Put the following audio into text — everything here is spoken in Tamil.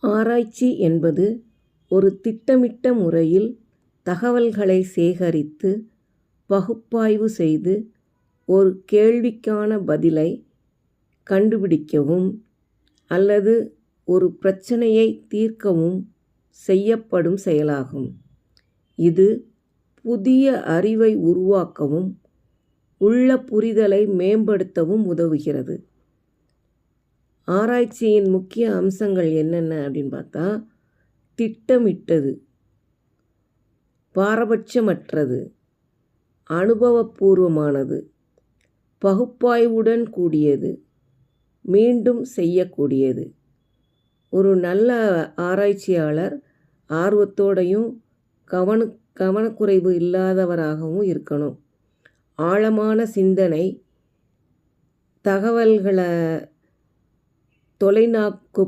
ஆராய்ச்சி என்பது ஒரு திட்டமிட்ட முறையில் தகவல்களை சேகரித்து பகுப்பாய்வு செய்து ஒரு கேள்விக்கான பதிலை கண்டுபிடிக்கவும் அல்லது ஒரு பிரச்சனையை தீர்க்கவும் செய்யப்படும் செயலாகும். இது புதிய அறிவை உருவாக்கவும் உள்ள புரிதலை மேம்படுத்தவும் உதவுகிறது. ஆராய்ச்சியின் முக்கிய அம்சங்கள் என்னென்ன அப்படின்னு பார்த்தா, திட்டமிட்டது, பாரபட்சமற்றது, அனுபவபூர்வமானது, பகுப்பாய்வுடன் கூடியது, மீண்டும் செய்யக்கூடியது. ஒரு நல்ல ஆராய்ச்சியாளர் ஆர்வத்தோடையும் கவனக்குறைவு இல்லாதவராகவும் இருக்கணும். ஆழமான சிந்தனை, தகவல்களை தொலைநோக்கு